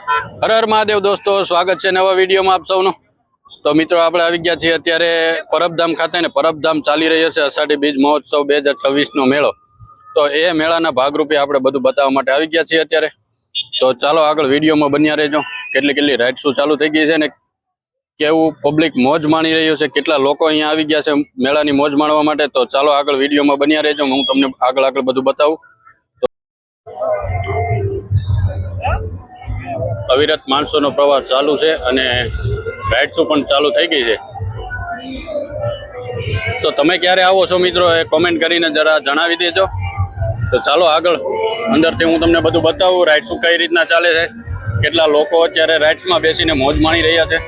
હર હર મહાદેવ દોસ્તો, સ્વાગત છે નવા વિડીયોમાં આપ સૌનું। તો મિત્રો આપણે આવી ગયા છીએ અત્યારે પરબધામ ખાતે ને પરબધામ ચાલી રહ્યો છે અષાઢી બીજ મહોત્સવ 2026 નો મેળો। તો એ મેળાના ભાગરૂપે આપણે બધું બતાવવા માટે આવી ગયા છીએ અત્યારે। તો ચાલો આગળ વિડીયોમાં બન્યા રહેજો। કેટલી રાઇડ શું ચાલુ થઈ ગઈ છે ને કેવું પબ્લિક મોજ માણી રહ્યું છે, કેટલા લોકો અહીંયા આવી ગયા છે મેળાની મોજ માણવા માટે। તો ચાલો આગળ વિડીયોમાં બન્યા રહેજો, હું તમને આગળ બધું બતાવું। અવિરત માણસોનો પ્રવાહ ચાલુ છે અને રાઇડ્સ પણ ચાલુ થઈ ગઈ છે। તો તમે ક્યારે આવો છો મિત્રો એ કોમેન્ટ કરીને જરા જણાવી દેજો। તો ચાલો આગળ અંદરથી હું તમને બધું બતાવું, રાઇડ્સ કઈ રીતના ચાલે છે, કેટલા લોકો અત્યારે રાઇડ્સમાં બેસીને મોજ માણી રહ્યા છે।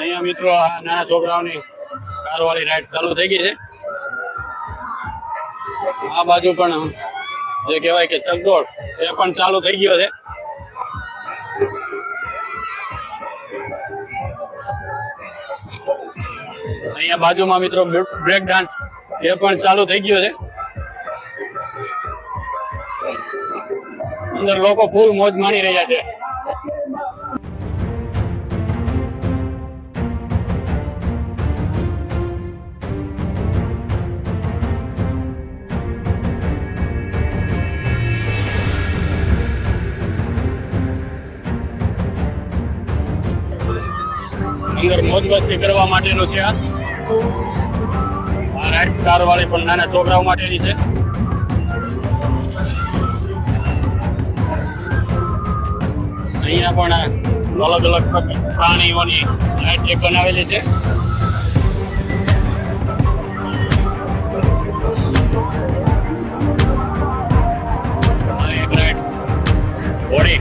અહીંયા મિત્રો આ નાના છોકરાઓની કારવાળી રાઈડ ચાલુ થઈ ગઈ છે। આ બાજુ પણ જે કહેવાય કે ચકડોળ એ પણ ચાલુ થઈ ગયો છે। અહીંયા બાજુમાં મિત્રો બ્રેક ડાન્સ એ પણ ચાલુ થઈ ગયો છે। અંદર લોકો ફૂલ મોજ માણી રહ્યા છે। અંદર મોજ મસ્તી કરવા માટેનું છે। આ રાઇડ કાર વાળી પણ નાના છોકરાઓ માટેની છે। અહીંયા પણ અલગ અલગ પ્રાણીઓની રાઇડ બનાવેલી છે। એક રાઇડ ઘોડી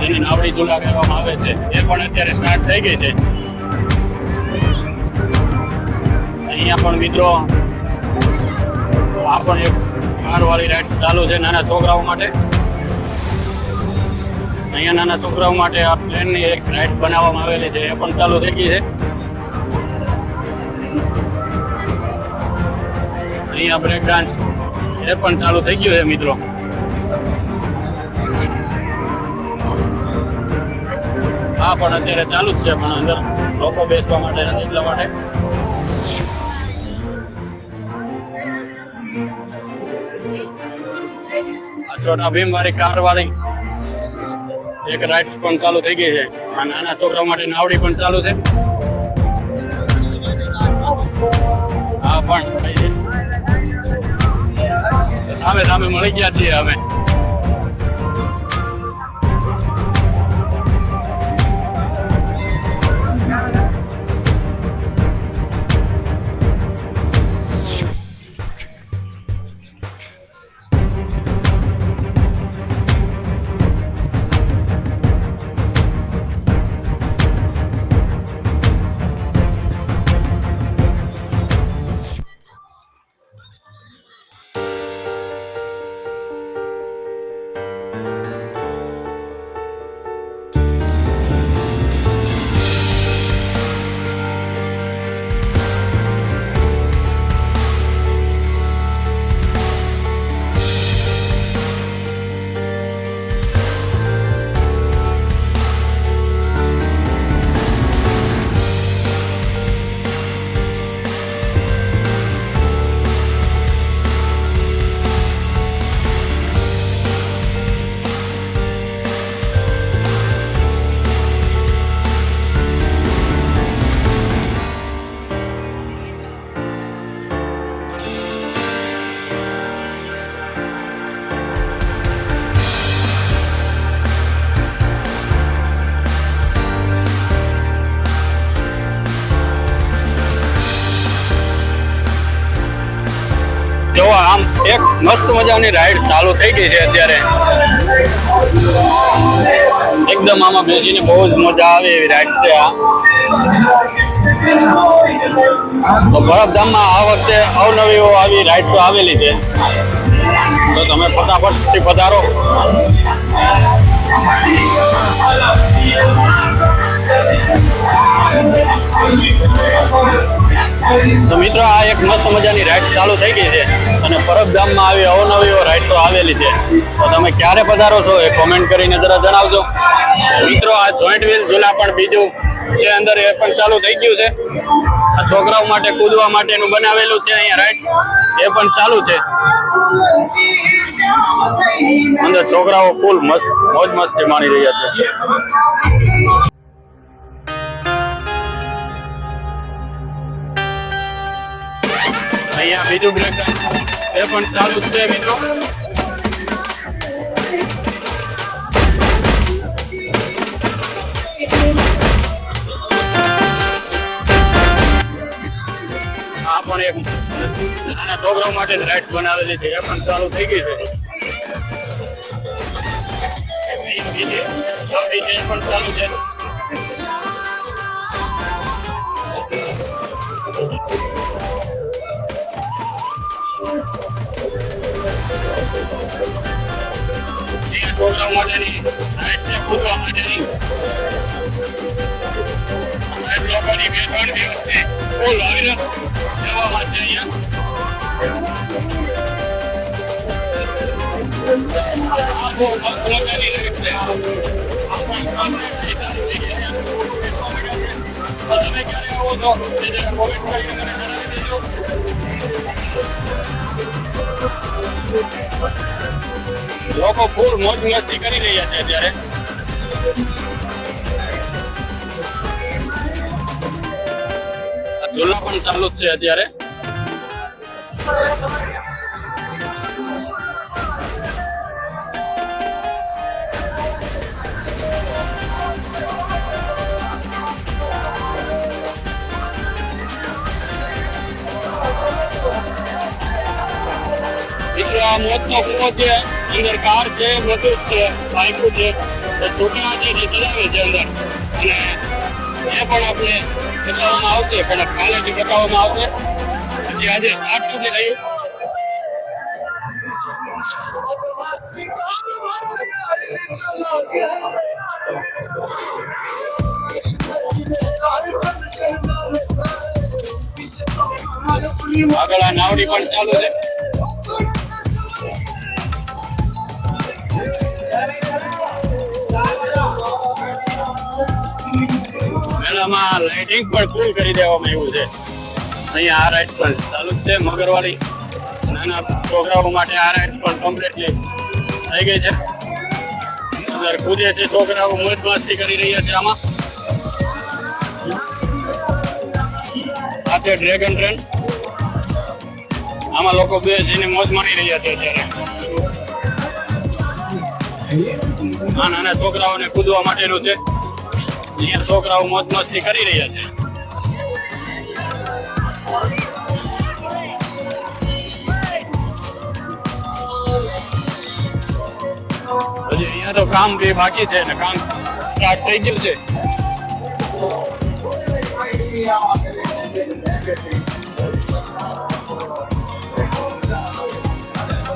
જેને નાવડી ઝૂલા કહેવામાં આવે છે એ પણ અત્યારે સ્ટાર્ટ થઈ ગઈ છે। અહીંયા પણ મિત્રો આ પણ એક કાર વાળી રાઇડ ચાલુ છે નાના છોકરાઓ માટે। અહીંયા નાના છોકરાઓ માટે આ પ્લેનની એક રાઇડ બનાવવામાં આવેલી છે એ પણ ચાલુ થઈ ગઈ છે। અહીંયા બ્રેક ડાન્સ એ પણ ચાલુ થઈ ગયું છે મિત્રો। આ પણ અત્યારે ચાલુ જ છે પણ અંદર લોકો બેસવા માટે નથી એટલા માટે। આ છોટા ભીમ વાળી કાર વાળી એક રાઇડ્સ પણ ચાલુ થઈ ગઈ છે। આ નાના છોકરાઓ માટે નાવડી પણ ચાલુ છે। આ પણ સામે મળી ગયા છીએ અમે। આમ એક મસ્ત મજાની રાઈડ ચાલુ થઈ ગઈ છે અત્યારે. એકદમ આમાં બેસીને બહુ જ મજા આવે એવી રાઈડ છે આ. તો બરફધામમાં આ વખતે અવનવીઓ આવી રાઈડ્સો આવેલી છે, તો તમે ફટાફટથી પધારો. તો મિત્રો આ એક મસ્ત મજાની રાઈડ ચાલુ થઈ ગઈ છે અને પરબધામમાં આવી અવનવીઓ રાઈડ્સો આવેલી છે, તો તમે ક્યારે પધારો છો એ કોમેન્ટ કરીને જરા જણાવજો. મિત્રો આ જોઈન્ટ વ્હીલ ઝૂલા પણ બીજું છે અંદર, એ પણ ચાલુ થઈ ગયું છે. આ છોકરાઓ માટે કૂદવા માટેનું બનાવેલું છે અહીંયા રાઈડ, એ પણ ચાલુ છે. અંદર છોકરાઓ ફૂલ મસ્ત મોજ મસ્તી માણી રહ્યા છે. અહીંયા બીજું બ્રેક એ પણ ચાલુ જ છે મિત્રો. આ પણ એક નાના છોકરાઓ માટે રાઈડ બનાવેલી છે, એ પણ ચાલુ થઈ ગઈ છે. બીજી પણ ચાલુ છે. છોકરાઓ માટેની રાઈડ છે, કૂદવા માટેની. લોકોની બે 3 દિવસથી ફૂલ આવીને જવા માટે અહીંયા બહુ મસ્ત મજાની રાઈડ છે. તમે ક્યારે આવો છો એ જરા કોમેન્ટ કરીને મને જણાવી દેજો. લોકો ફૂલ મોજ મસ્તી કરી રહ્યા છે અત્યારે. ઝૂલા પણ ચાલુ જ છે અત્યારે. આ મોતનો કૂવો છે, અંદર કાર છે, બધું છે, બાઇકો છે, છોકરા છે જે ચલાવે છે અંદર, અને એ પણ આપણે બતાવવામાં આવશે, પણ કાલેથી બતાવવામાં આવશે. હજી આજે સ્ટાર્ટ નથી થયું. આગળ આ નાવડી પણ ચાલુ છે. મેળામાં લાઇટિંગ પણ ફૂલ કરી દેવામાં આવ્યું છે. અહીંયા આ રાઈડ પણ ચાલુ જ છે મગરવાળી. નાના છોકરાઓ માટે આ રાઈડ પણ કમ્પ્લીટલી થઈ ગઈ છે. અંદર કૂદે છે છોકરાઓ, મોજ મસ્તી કરી રહ્યા છે. આમાં આ છે ડ્રેગન ટ્રેન, આમાં લોકો બેસીને મોજ માણી રહ્યા છે અત્યારે. આ નાના છોકરાઓને કૂદવા માટેનું છે. અહીંયા છોકરાઓ મોજ મસ્તી કરી રહ્યા છે. હજી અહીંયા તો કામ બી બાકી છે ને કામ સ્ટાર્ટ થઈ ગયું છે.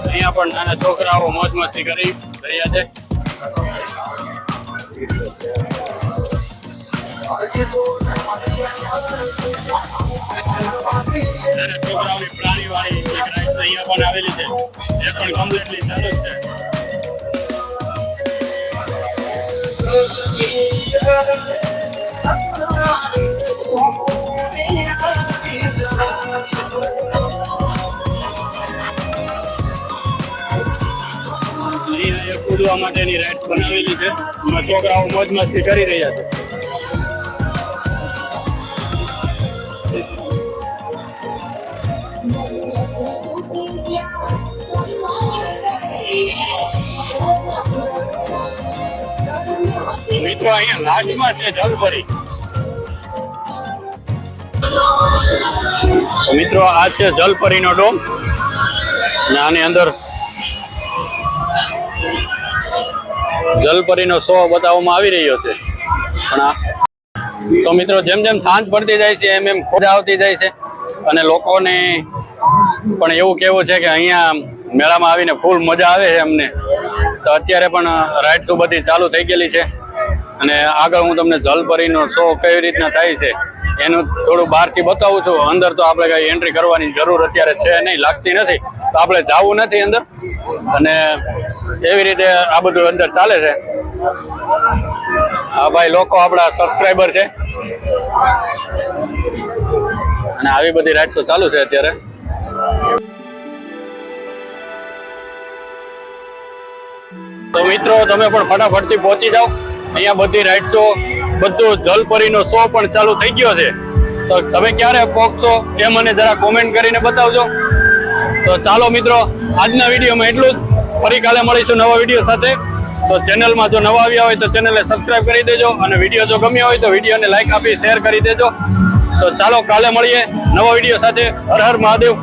અહીંયા પણ નાના છોકરાઓ મોજ મસ્તી કરી રહ્યા છે. છોકરાઓની પ્રાણી વાળી એક રાઈડ અહીંયા પણ આવેલી છે, એ પણ કમ્પ્લીટલી ચાલુ જ છે. અહીંયા કૂદવા માટેની રાઈડ બનાવેલી છે, એમાં છોકરાઓ મોજ મસ્તી કરી રહ્યા છે. મિત્રો અહીંયા લાસ્ટમાં છે જલપરી. મિત્રો આ છે જલપરીનો ડોમ. અને આની અંદર જલપરીનો શો બતાવવામાં આવી રહ્યો છે. પણ તો મિત્રો જેમ જેમ સાંજ પડતી જાય છે એમ એમ ખોજ આવતી જાય છે અને લોકોને પણ એવું કેવું છે કે અહીંયા મેળામાં આવીને ફૂલ મજા આવે છે અમને. તો અત્યારે પણ રાઇડ્સ બધી ચાલુ થઈ ગયેલી છે અને આગળ હું તમને જલપરીનો શો કેવી રીતના થાય છે એનું થોડું બહારથી બતાવું છું. અંદર તો આપણે કઈ એન્ટ્રી કરવાની જરૂર અત્યારે છે નહીં, લાગતી નથી, તો આપણે જવું નથી અંદર. અને એવી રીતે આ બધું અંદર ચાલે છે. આ ભાઈ લોકો આપણા સબસ્ક્રાઈબર છે અને આવી બધી રાઇડ્સો ચાલુ છે અત્યારે. તો મિત્રો તમે પણ ફટાફટથી પહોંચી જાઓ. અહીંયા બધી રાઇડ્સો, બધું જલપરીનો શો પણ ચાલુ થઈ ગયો છે. તો તમે ક્યારે પહોંચશો એ મને જરા કોમેન્ટ કરીને બતાવજો. તો ચાલો મિત્રો, આજના વિડીયોમાં એટલું જ. ફરી કાલે મળીશું નવા વિડીયો સાથે. તો ચેનલમાં જો નવા આવ્યા હોય તો ચેનલને સબસ્ક્રાઇબ કરી દેજો અને વિડીયો જો ગમ્યો હોય તો વિડીયોને લાઈક આપી શેર કરી દેજો. તો ચાલો કાલે મળીએ નવા વિડીયો સાથે. હર હર મહાદેવ.